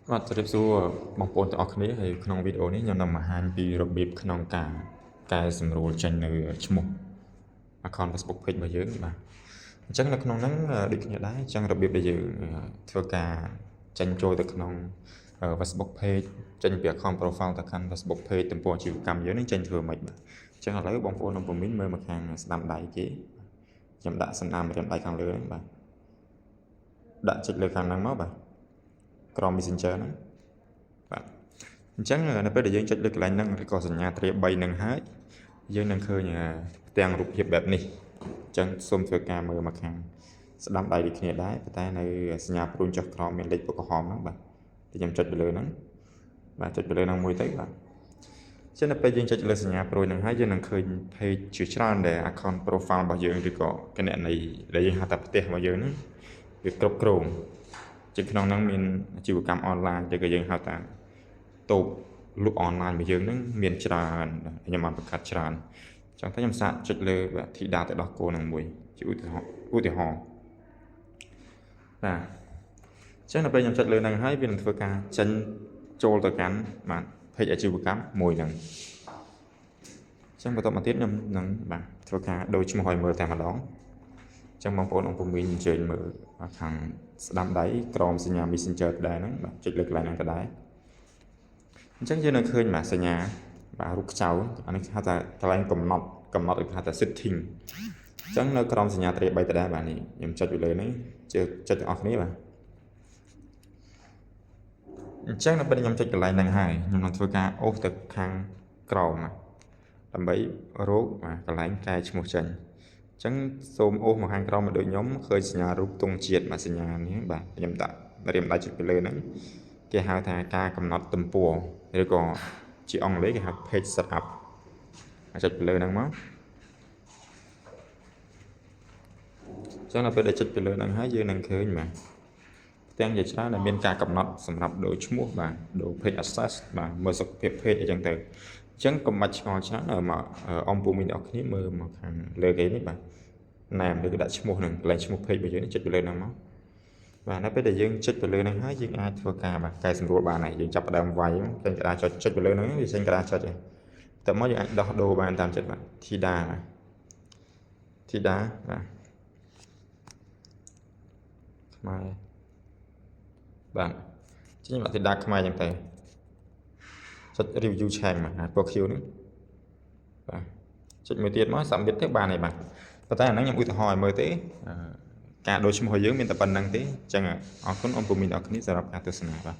បាទជម្រាបសួរបងប្អូនទាំងអស់គ្នាហើយក្នុងវីដេអូនេះខ្ញុំនឹងបង្ហាញពីរបៀបក្នុងការកែសម្រួលចេញនៅឈ្មោះ account Facebook page របស់យើងបាទអញ្ចឹងនៅក្នុងហ្នឹងដូចគ្នាដែរអញ្ចឹងរបៀបដែលយើងធ្វើការចេញចូលទៅក្នុង Facebook page ចេញពី account profile ទៅកាន់ Facebook page ទំព័រអាជីវកម្មយើងនឹងចេញធ្វើម៉េចបាទអញ្ចឹងឥឡូវបងប្អូននៅពមីនមើលមកខាងស្ដាំដៃគេខ្ញុំដាក់សន្នាមម្រាមដៃខាងលើហ្នឹងបាទដាក់ចុចលើខាងហ្នឹងមកបាទក្រោម Messenger ហ្នឹងបាទអញ្ចឹងនៅពេលដែលយើងចុចលើកន្លែងហ្នឹងឬក៏សញ្ញាទ្រាប3នឹងហើយយើងនឹងឃើញផ្ទាំងរូបភាពបែបនេះអញ្ចឹងសូមធ្វើការមើលមកខាងស្ដាំដៃដូចគ្នាដែរប៉ុន្តែនៅសញ្ញាព្រួញចុះក្រោមមានលេខពុកក្រហមហ្នឹងបាទតែខ្ញុំចុចទៅលើហ្នឹងបាទចុចទៅលើហ្នឹងមួយទៅបាទចឹងនៅពេលយើងចុចលើសញ្ញាព្រួយហ្នឹងហើយយើងនឹងឃើញ page ជាច្រើនដែល account profile របស់យើងឬក៏គណនីដែលយើងហៅថាផ្ទះរបស់យើងហ្នឹងវាគ្រប់គ្រងជាក្នុងហ្នឹងមានអាជីវកម្មអនឡាញឬក៏យើងហៅថាតូបលក់អនឡាញរបស់យើងហ្នឹងមានច្រើនខ្ញុំបានបង្កើតច្រើនចឹងតែខ្ញុំសាកចុចលើធីតាទៅដោះគោនឹងមួយជាឧទាហរណ៍បាទចឹងនៅពេលខ្ញុំចុចលើហ្នឹងហើយវានឹងធ្វើការចេញចូលទៅកាន់បាទ page អាជីវកម្មមួយហ្នឹងចឹងបន្តមកទៀតខ្ញុំនឹងបាទធ្វើការដូរឈ្មោះឲ្យមើលតែម្ដងចឹងបងប្អូនអង្គមីនអញ្ជើញមើលខាងស្ដាំដៃក្រោមសញ្ញា Messenger ដែរហ្នឹងបាទចុចលើកន្លែងហ្នឹងទៅដែរអញ្ចឹងយើងនឹងឃើញបាទសញ្ញាបាទរូបខ្ចៅអានេះហៅថាកន្លែងកំណត់ឲ្យហៅថា setting អញ្ចឹងនៅក្រោមសញ្ញាទ្រាប3ទៅដែរបាទនេះខ្ញុំចុចលើនេះចុចទាំងអស់គ្នាបាទអញ្ចឹងនៅពេលខ្ញុំចុចកន្លែងហ្នឹងហើយខ្ញុំនឹងធ្វើការអូសទៅខាងក្រោមដើម្បីរកកន្លែងកែឈ្មោះចេញអញ្ចឹងសូមអូសមកខាងក្រោមមកដូចខ្ញុំឃើញសញ្ញារូបទង់ជាតិសញ្ញានេះបាទខ្ញុំដាក់ម្រាមដៃចុចទៅលើហ្នឹងគេហៅថាការកំណត់ទំព័រឬក៏ជាអង់គ្លេសគេហៅ page setup ចុចទៅលើហ្នឹងមកអញ្ចឹងនៅពេលដែលចុចទៅលើហ្នឹងហើយយើងនឹងឃើញបាទទាំងជាច្រើនដែលមានការកំណត់សម្រាប់ដូរឈ្មោះបាទដូរ page access បាទមើលសុខភាព page អីចឹងទៅអញ្ចឹងកុំបាច់ឆ្ងល់ច្រើនមកអំពូមីនអ្នកគ្នាមើលមកខាងលើគេនេះបាទណែមឬក៏ដាក់ឈ្មោះនឹងកន្លែងឈ្មោះ page របស់យើងចុចទៅលើហ្នឹងមកបាទនៅពេលដែលយើងចុចទៅលើហ្នឹងហើយយើងអាចធ្វើការបាទកែសម្រួលបានហើយយើងចាប់ផ្ដើមវាយចេញក្តារចុចទៅលើហ្នឹងវាចេញក្តារចុចហើយតែមកយើងអាចដោះដូរបានតាមចិត្តបាទធីតាបាទខ្មែរបាទចេញមកធីតាខ្មែរចឹងទៅចុច review change បាទពណ៌ខៀវនេះបាទចុចមួយទៀតមក submit ទៅបានហើយបាទប៉ុន្តែអាហ្នឹងខ្ញុំឧទាហរណ៍ឲ្យមើលទេការដូរឈ្មោះរបស់យើងមានតែប៉ុណ្្នឹងទេអញ្ចឹងអរគុណអរគុណអ្នកនរគ្នាសម្រាប់ការទស្សនាបាទ